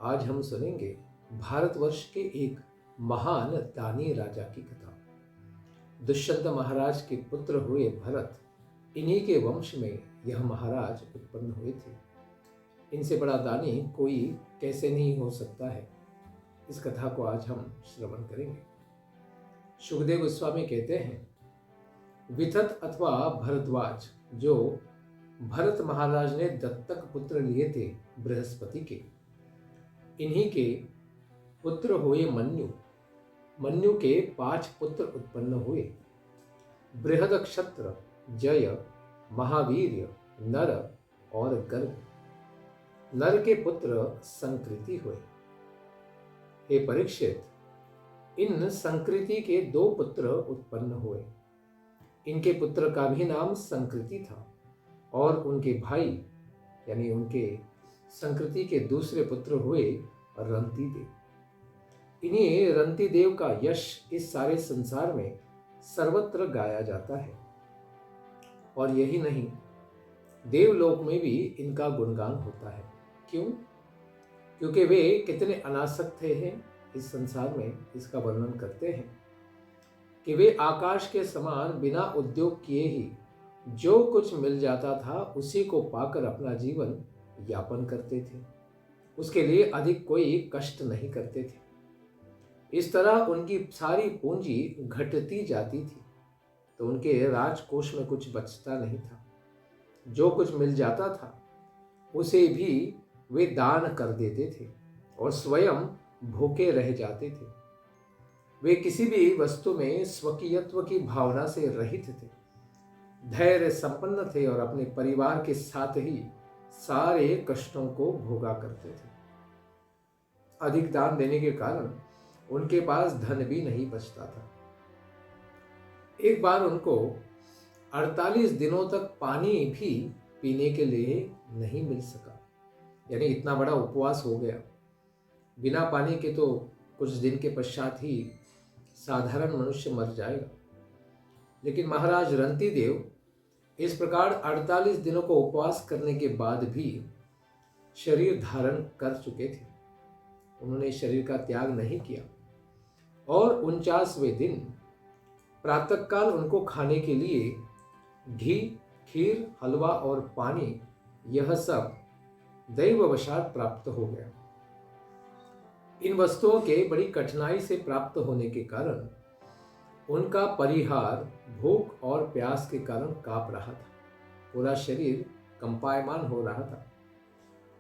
आज हम सुनेंगे भारतवर्ष के एक महान दानी राजा की कथा। दुष्यंत महाराज के पुत्र हुए भरत, इन्हीं के वंश में यह महाराज उत्पन्न हुए थे। इनसे बड़ा दानी कोई कैसे नहीं हो सकता है। इस कथा को आज हम श्रवण करेंगे। सुखदेव गोस्वामी कहते हैं, विथत अथवा भरद्वाज जो भरत महाराज ने दत्तक पुत्र लिए थे बृहस्पति के, इन्हीं के पुत्र हुए मन्यु। मन्यु के 5 पुत्र उत्पन्न हुए, बृहदक्षत्र, जय, महावीर्य, नर और गर्ग। नर के पुत्र संकृति हुए। हे परीक्षित, इन संकृति के 2 पुत्र उत्पन्न हुए। इनके पुत्र का भी नाम संकृति था और उनके भाई यानी उनके संकृति के दूसरे पुत्र हुए रंतिदेव। इन्हीं रंतिदेव का यश इस सारे संसार में सर्वत्र गाया जाता है। और यही नहीं, देवलोक में भी इनका गुणगान होता है। क्यों? क्योंकि वे कितने अनासक्त हैं इस संसार में, इसका वर्णन करते हैं कि वे आकाश के समान बिना उद्योग किए ही जो कुछ मिल जाता था उसी को पाकर अपना जीवन यापन करते थे। उसके लिए अधिक कोई कष्ट नहीं करते थे। इस तरह उनकी सारी पूंजी घटती जाती थी तो उनके राजकोष में कुछ बचता नहीं था। जो कुछ मिल जाता था उसे भी वे दान कर देते थे और स्वयं भूखे रह जाते थे। वे किसी भी वस्तु में स्वकीयत्व की भावना से रहित थे, धैर्य संपन्न थे और अपने परिवार के साथ ही सारे कष्टों को भोगा करते थे। अधिक दान देने के कारण उनके पास धन भी नहीं बचता था। एक बार उनको 48 दिनों तक पानी भी पीने के लिए नहीं मिल सका, यानी इतना बड़ा उपवास हो गया। बिना पानी के तो कुछ दिन के पश्चात ही साधारण मनुष्य मर जाएगा, लेकिन महाराज रंतिदेव इस प्रकार 48 दिनों को उपवास करने के बाद भी शरीर धारण कर चुके थे। उन्होंने शरीर का त्याग नहीं किया और 49वें दिन प्रातःकाल उनको खाने के लिए घी, खीर, हलवा और पानी यह सब दैववशात प्राप्त हो गया। इन वस्तुओं के बड़ी कठिनाई से प्राप्त होने के कारण उनका परिहार भूख और प्यास के कारण कांप रहा था। पूरा शरीर कंपायमान हो रहा था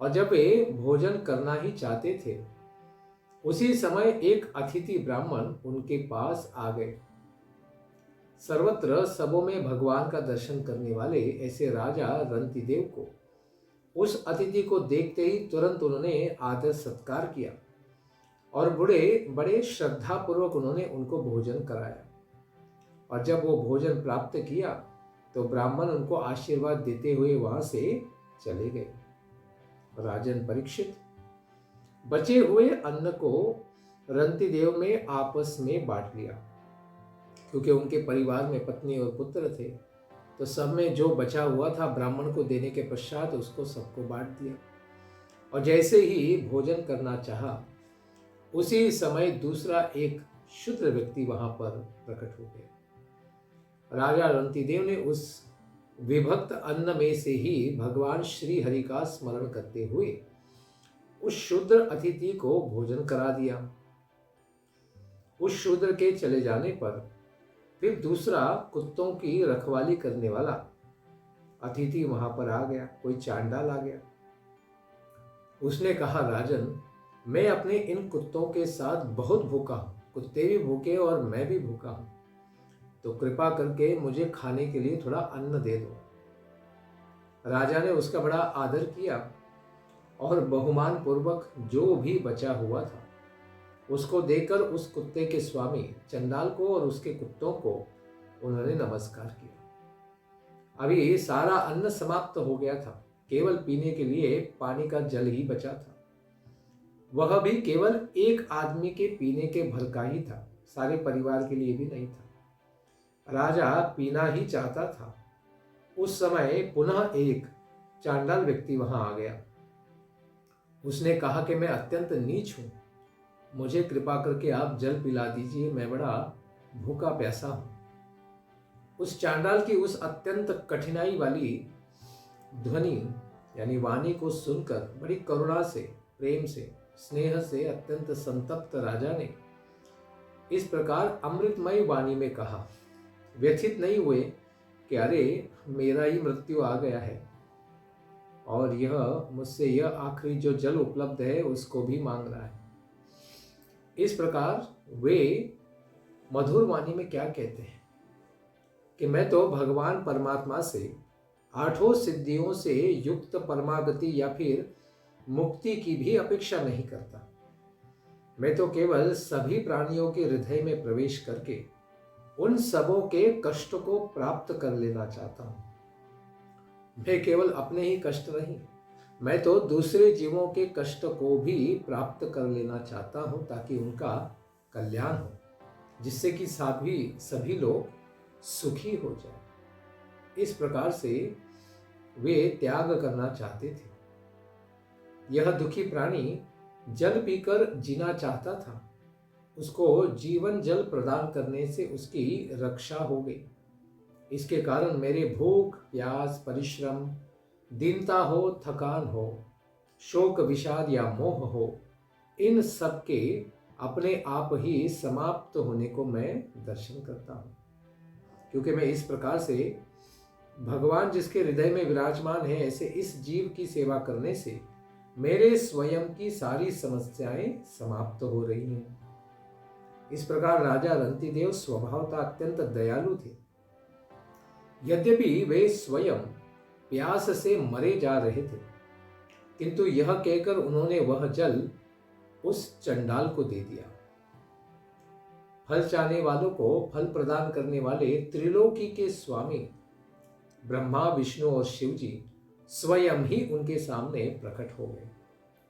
और जब वे भोजन करना ही चाहते थे उसी समय एक अतिथि ब्राह्मण उनके पास आ गए। सर्वत्र सबों में भगवान का दर्शन करने वाले ऐसे राजा रंतिदेव को उस अतिथि को देखते ही तुरंत उन्होंने आदर सत्कार किया और बड़े श्रद्धापूर्वक उन्होंने उनको भोजन कराया। और जब वो भोजन प्राप्त किया तो ब्राह्मण उनको आशीर्वाद देते हुए वहां से चले गए। राजन परीक्षित, बचे हुए अन्न को रंतिदेव में आपस में बांट लिया, क्योंकि उनके परिवार में पत्नी और पुत्र थे। तो सब में जो बचा हुआ था ब्राह्मण को देने के पश्चात उसको सबको बांट दिया। और जैसे ही भोजन करना चाहा उसी समय दूसरा एक शूद्र व्यक्ति वहां पर प्रकट हो गया। राजा रंतिदेव ने उस विभक्त अन्न में से ही भगवान श्री हरि का स्मरण करते हुए उस शूद्र अतिथि को भोजन करा दिया। उस शूद्र के चले जाने पर फिर दूसरा कुत्तों की रखवाली करने वाला अतिथि वहां पर आ गया। कोई चांडाल आ गया। उसने कहा, राजन, मैं अपने इन कुत्तों के साथ बहुत भूखा हूं, कुत्ते भी भूखे और मैं भी भूखा हूं, तो कृपा करके मुझे खाने के लिए थोड़ा अन्न दे दो। राजा ने उसका बड़ा आदर किया और बहुमान पूर्वक जो भी बचा हुआ था उसको देकर उस कुत्ते के स्वामी चंडाल को और उसके कुत्तों को उन्होंने नमस्कार किया। अभी सारा अन्न समाप्त हो गया था, केवल पीने के लिए पानी का जल ही बचा था। वह भी केवल एक आदमी के पीने के भर का ही था, सारे परिवार के लिए भी नहीं था। राजा पीना ही चाहता था। उस समय पुनः एक चांडाल व्यक्ति वहां आ गया। उसने कहा कि मैं अत्यंत नीच हूं, मुझे कृपा करके आप जल पिला दीजिए, मैं बड़ा भूखा प्यासा हूं। उस चांडाल की उस अत्यंत कठिनाई वाली ध्वनि यानी वाणी को सुनकर बड़ी करुणा से, प्रेम से, स्नेह से अत्यंत संतप्त राजा ने इस प्रकार अमृतमय वाणी में कहा। व्यथित नहीं हुए कि अरे मेरा ही मृत्यु आ गया है और यह मुझसे यह आखिरी जो जल उपलब्ध है उसको भी मांग रहा है। इस प्रकार वे मधुर वाणी में क्या कहते हैं कि मैं तो भगवान परमात्मा से आठों सिद्धियों से युक्त परमागति या फिर मुक्ति की भी अपेक्षा नहीं करता। मैं तो केवल सभी प्राणियों के हृदय में प्रवेश करके उन सबों के कष्ट को प्राप्त कर लेना चाहता हूं। मैं केवल अपने ही कष्ट नहीं, मैं तो दूसरे जीवों के कष्ट को भी प्राप्त कर लेना चाहता हूं ताकि उनका कल्याण हो, जिससे कि सभी लोग सुखी हो जाए। इस प्रकार से वे त्याग करना चाहते थे। यह दुखी प्राणी जल पीकर जीना चाहता था, उसको जीवन जल प्रदान करने से उसकी रक्षा हो गई। इसके कारण मेरे भूख, प्यास, परिश्रम, दीनता हो, थकान हो, शोक, विषाद या मोह हो, इन सब के अपने आप ही समाप्त होने को मैं दर्शन करता हूं। क्योंकि मैं इस प्रकार से भगवान जिसके हृदय में विराजमान है, ऐसे इस जीव की सेवा करने से मेरे स्वयं की सारी समस्याएं समाप्त हो रही हैं। इस प्रकार राजा रंतिदेव स्वभावतः अत्यंत दयालु थे। यद्यपि वे स्वयं प्यास से मरे जा रहे थे, किंतु यह कहकर उन्होंने वह जल उस चंडाल को दे दिया। फल चाहने वालों को फल प्रदान करने वाले त्रिलोकी के स्वामी ब्रह्मा, विष्णु और शिव जी स्वयं ही उनके सामने प्रकट हो गए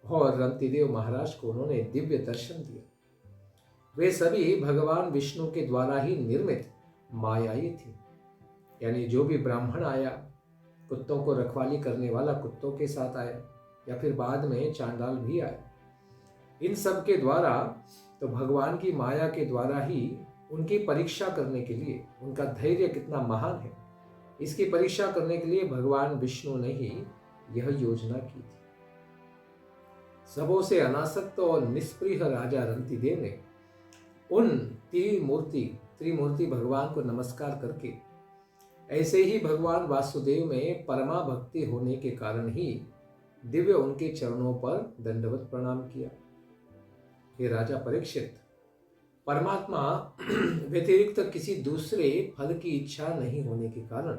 और रंतिदेव महाराज को उन्होंने दिव्य दर्शन दिया। वे सभी भगवान विष्णु के द्वारा ही निर्मित मायाई थी। यानी जो भी ब्राह्मण आया, कुत्तों को रखवाली करने वाला कुत्तों के साथ आया, या फिर बाद में चांडाल भी आया, इन सब के द्वारा तो भगवान की माया के द्वारा ही उनकी परीक्षा करने के लिए, उनका धैर्य कितना महान है, इसकी परीक्षा करने के लिए भगवान विष्णु ने ही यह योजना की थी। सबों से अनासक्त और निष्प्रिय राजा रंतिदेव ने उन त्रिमूर्ति भगवान को नमस्कार करके, ऐसे ही भगवान वासुदेव में परमा भक्ति होने के कारण ही दिव्य उनके चरणों पर दंडवत प्रणाम किया। हे राजा परीक्षित, परमात्मा व्यतिरिक्त किसी दूसरे फल की इच्छा नहीं होने के कारण,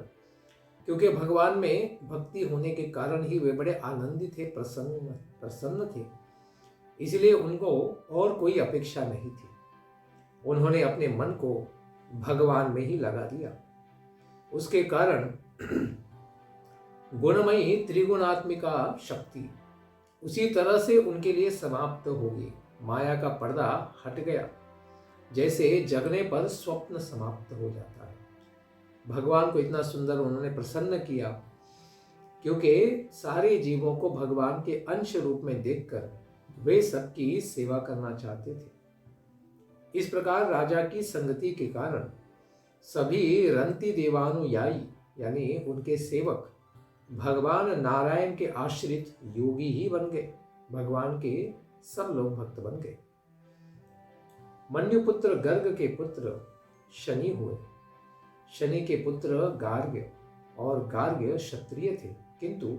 क्योंकि भगवान में भक्ति होने के कारण ही वे बड़े आनंदित थे, प्रसन्न थे, इसलिए उनको और कोई अपेक्षा नहीं थी। उन्होंने अपने मन को भगवान में ही लगा दिया। उसके कारण गुणमयी त्रिगुणात्मिका शक्ति उसी तरह से उनके लिए समाप्त होगी। माया का पर्दा हट गया, जैसे जगने पर स्वप्न समाप्त हो जाता है। भगवान को इतना सुंदर उन्होंने प्रसन्न किया, क्योंकि सारे जीवों को भगवान के अंश रूप में देखकर वे सबकी सेवा करना चाहते थे। इस प्रकार राजा की संगति के कारण सभी रंति देवानुयायी यानी उनके सेवक भगवान नारायण के आश्रित योगी ही बन गए। भगवान के सब लोग भक्त बन गए। मन्युपुत्र गर्ग के पुत्र शनि हुए। शनि के पुत्र गार्ग्य, और गार्ग्य क्षत्रिय थे, किंतु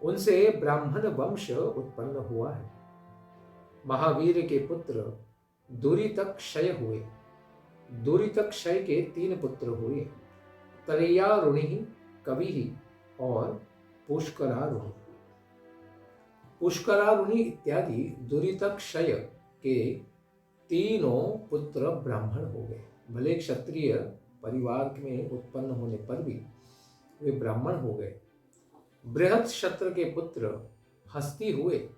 उनसे ब्राह्मण वंश उत्पन्न हुआ है। महावीर के पुत्र दुरितक्षय हुए। दुरितक्षय के 3 पुत्र हुए, तरेयारुणि, कवि और पुष्करारुणि। पुष्करारुणि इत्यादि दुरितक्षय के 3 पुत्र ब्राह्मण हो गए। भले क्षत्रिय परिवार में उत्पन्न होने पर भी वे ब्राह्मण हो गए। बृहत क्षत्र के पुत्र हस्ती हुए,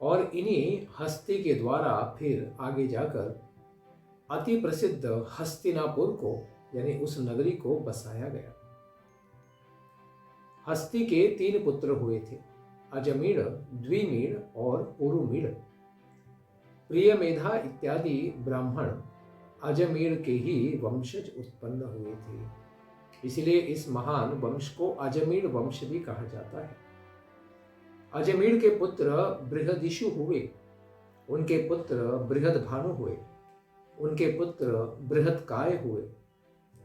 और इन्हीं हस्ती के द्वारा फिर आगे जाकर अति प्रसिद्ध हस्तिनापुर को यानी उस नगरी को बसाया गया। हस्ती के 3 पुत्र हुए थे, अजमीड़, द्विमीड़ और पुरुमीड़। प्रियमेधा इत्यादि ब्राह्मण अजमीड़ के ही वंशज उत्पन्न हुए थे। इसलिए इस महान वंश को अजमीड़ वंश भी कहा जाता है। अजमीड़ के पुत्र बृहदिषु हुए, उनके पुत्र बृहदभानु हुए, उनके पुत्र बृहत्काय हुए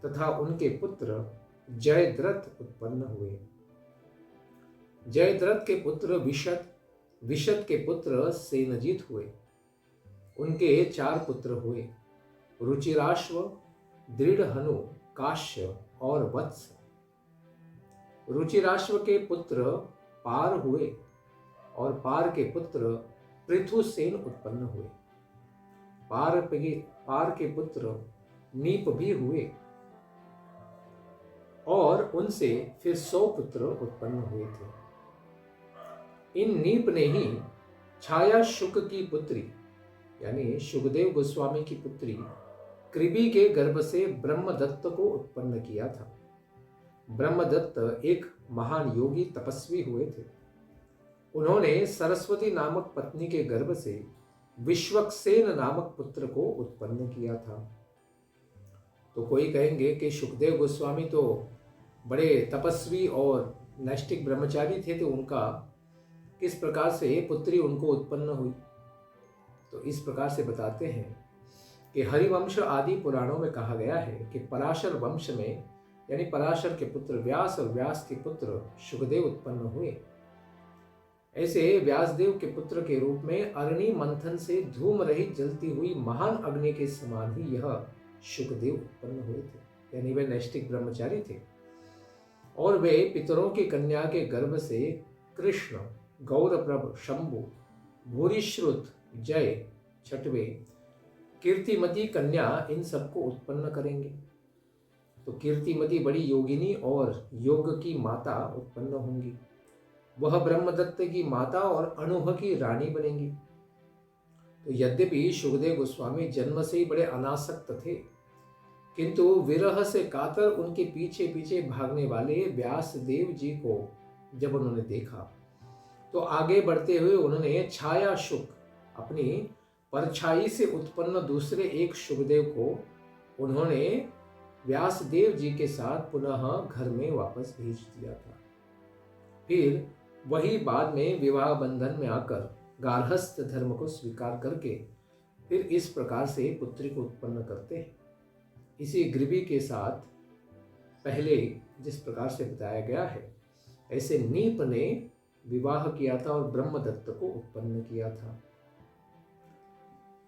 तथा उनके पुत्र जयद्रथ उत्पन्न हुए। जयद्रथ के पुत्र विशद, विशद के पुत्र सेनजीत हुए। उनके 4 पुत्र हुए, रुचिराश्व, दृढ़हनु, काश्य और वत्स। रुचिराश्व के पुत्र पार हुए और पार के पुत्र पृथुसेन उत्पन्न हुए। पार के पुत्र नीप भी हुए और उनसे फिर 100 पुत्र उत्पन्न हुए थे। इन नीप ने ही छाया शुक की पुत्री यानी शुकदेव गोस्वामी की पुत्री कृबी के गर्भ से ब्रह्मदत्त को उत्पन्न किया था। ब्रह्मदत्त एक महान योगी तपस्वी हुए थे। उन्होंने सरस्वती नामक पत्नी के गर्भ से विश्वक्सेन नामक पुत्र को उत्पन्न किया था। तो कोई कहेंगे कि शुकदेव गोस्वामी तो बड़े तपस्वी और नैष्टिक ब्रह्मचारी थे, तो उनका किस प्रकार से पुत्री उनको उत्पन्न हुई? तो इस प्रकार से बताते हैं कि हरिवंश आदि पुराणों में कहा गया है कि पराशर वंश में यानी पराशर के पुत्र व्यास और व्यास के पुत्र शुकदेव उत्पन्न हुए। ऐसे व्यासदेव के पुत्र के रूप में अरणि मंथन से धूम रहित जलती हुई महान अग्नि के समान ही यह शुकदेव उत्पन्न हुए थे, यानी वे नैष्टिक ब्रह्मचारी थे। और वे पितरों की कन्या के गर्भ से कृष्ण, गौरप्रभ, शंभु, भूरिश्रुत, जय, छठवे, कीर्तिमती कन्या इन सबको उत्पन्न करेंगे। तो कीर्तिमती बड़ी योगिनी और योग की माता उत्पन्न होंगी। वह ब्रह्मदत्त की माता और अणुह की रानी बनेंगी। तो यद्यपि शुकदेव गोस्वामी जन्म से ही बड़े अनासक्त थे, किंतु विरह से कातर उनके पीछे पीछे भागने वाले व्यासदेव जी को जब उन्होंने देखा तो आगे बढ़ते हुए उन्होंने छाया शुक, अपनी परछाई से उत्पन्न दूसरे एक शुकदेव को उन्होंने व्यासदेव जी के साथ पुनः घर में वापस भेज दिया था। फिर वही बाद में विवाह बंधन में आकर गार्हस्थ धर्म को स्वीकार करके फिर इस प्रकार से पुत्री को उत्पन्न करते हैं। इसी ग्रीवी के साथ पहले जिस प्रकार से बताया गया है, ऐसे नीप ने विवाह किया था और ब्रह्मदत्त को उत्पन्न किया था।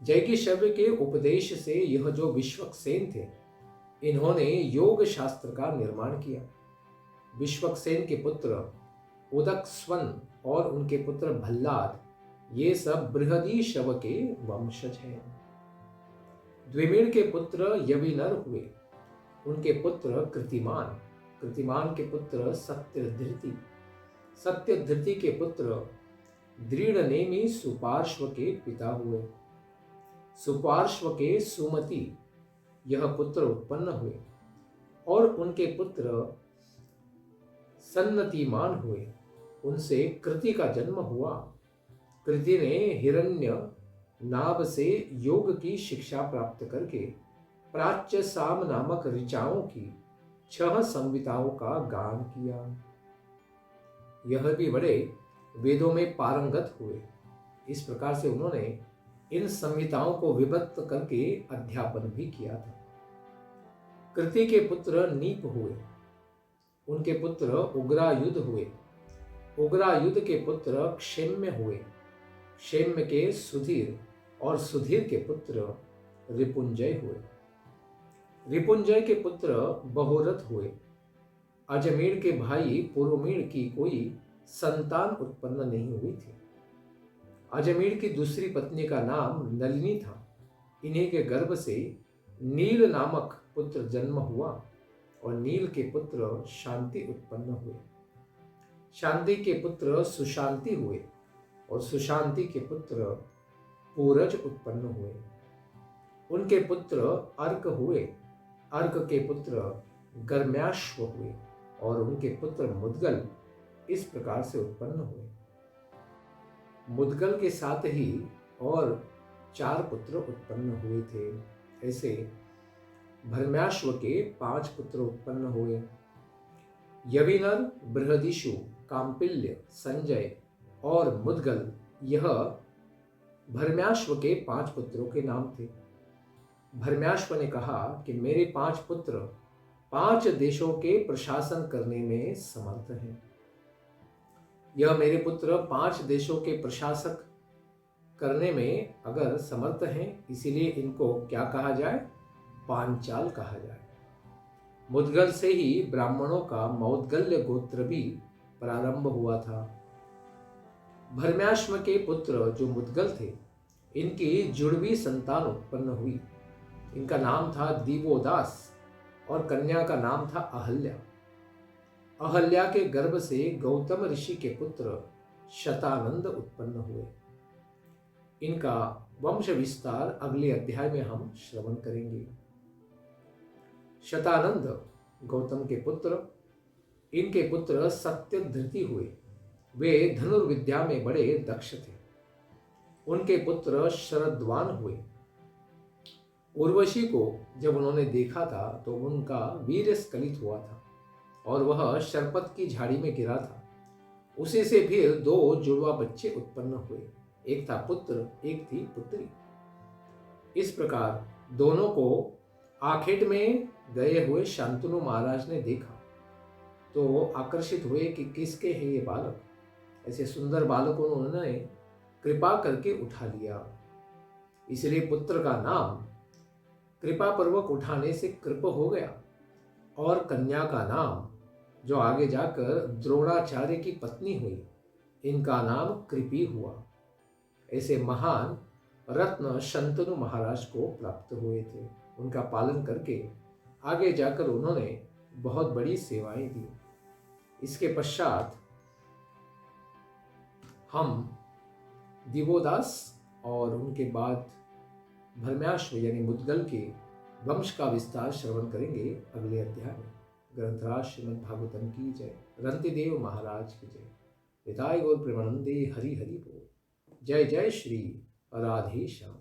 जैगिशव्य के उपदेश से यह जो विश्वक्सेन थे, इन्होंने योग शास्त्र का निर्माण किया। विश्वक्सेन के पुत्र उदकस्वन और उनके पुत्र भल्लाद, ये सब बृहदीशव के वंशज हैं। द्विमीड़ के पुत्र यविनर हुए, उनके पुत्र कृतिमान, कृतिमान के पुत्र सत्यधृति, सत्यधृति के पुत्र दृढ़नेमि सुपार्श्व के पिता हुए। सुपार्श्व के सुमति यह पुत्र उत्पन्न हुए और उनके पुत्र सन्नतिमान हुए। उनसे कृति का जन्म हुआ। कृति ने हिरण्य नाभ से योग की शिक्षा प्राप्त करके प्राच्य साम नामक ऋचाओं की 6 संहिताओं का गान किया। यह भी बड़े वेदों में पारंगत हुए। इस प्रकार से उन्होंने इन संहिताओं को विभक्त करके अध्यापन भी किया था। कृति के पुत्र नीप हुए, उनके पुत्र उग्रायुध हुए। उग्रायुध के पुत्र क्षेम्य हुए, क्षेम्य के सुधीर और सुधीर के पुत्र रिपुंजय हुए। रिपुंजय के पुत्र बहुरथ हुए। अजमेर के भाई पुरुमीड़ की कोई संतान उत्पन्न नहीं हुई थी। अजमेर की दूसरी पत्नी का नाम नलिनी था। इन्हीं के गर्भ से नील नामक पुत्र जन्म हुआ और नील के पुत्र शांति उत्पन्न हुए। शांति के पुत्र सुशांति हुए और सुशांति के पुत्र पूरज उत्पन्न हुए। उनके पुत्र अर्क हुए। अर्क के पुत्र गर्म्याश्व हुए और उनके पुत्र मुद्गल इस प्रकार से उत्पन्न हुए। मुद्गल के साथ ही और 4 पुत्र उत्पन्न हुए थे। ऐसे भरम्याश्व के 5 पुत्र उत्पन्न हुए। यविनर, बृहदिशु, काम्पिल्य, संजय और मुद्गल, यह भरम्याश्व के 5 पुत्रों के नाम थे। भरम्याश्व ने कहा कि मेरे 5 पुत्र 5 देशों के प्रशासन करने में समर्थ हैं। यह मेरे पुत्र 5 देशों के प्रशासक करने में अगर समर्थ हैं, इसीलिए इनको क्या कहा जाए? पांचाल कहा जाए। मुद्गल से ही ब्राह्मणों का मौद्गल्य गोत्र भी प्रारंभ हुआ था। भरम्याश्व के पुत्र जो मुद्गल थे, इनकी जुड़वी संतान उत्पन्न हुई। इनका नाम था दिवोदास और कन्या का नाम था अहल्या। अहल्या के गर्भ से गौतम ऋषि के पुत्र शतानंद उत्पन्न हुए। इनका वंश विस्तार अगले अध्याय में हम श्रवण करेंगे। शतानंद गौतम के पुत्र, इनके पुत्र सत्यधृति हुए। वे धनुर्विद्या में बड़े दक्ष थे। उनके पुत्र शरद्वान हुए। उर्वशी को जब उन्होंने देखा था तो उनका वीर्य स्खलित हुआ था और वह शरपत की झाड़ी में गिरा था। उसी से फिर 2 जुड़वा बच्चे उत्पन्न हुए। एक था पुत्र, एक थी पुत्री। इस प्रकार दोनों को आखेट में गए हुए शांतनु महाराज ने देखा तो आकर्षित हुए कि किसके हैं ये बालक। ऐसे सुंदर बालकों ने उन्होंने कृपा करके उठा लिया। इसलिए पुत्र का नाम कृपा पूर्वक उठाने से कृप हो गया और कन्या का नाम, जो आगे जाकर द्रोणाचार्य की पत्नी हुई, इनका नाम कृपी हुआ। ऐसे महान रत्न शंतनु महाराज को प्राप्त हुए थे। उनका पालन करके आगे जाकर उन्होंने बहुत बड़ी सेवाएं दी। इसके पश्चात हम दिवोदास और उनके बाद भरम्याश्व यानी मुद्गल के वंश का विस्तार श्रवण करेंगे अगले अध्याय में। ग्रंथराज श्रीमद् भागवतम की जय। रंतिदेव महाराज की जय। निताय गौर प्रेमानंदे हरि हरि बोल। जय जय श्री राधे श्याम।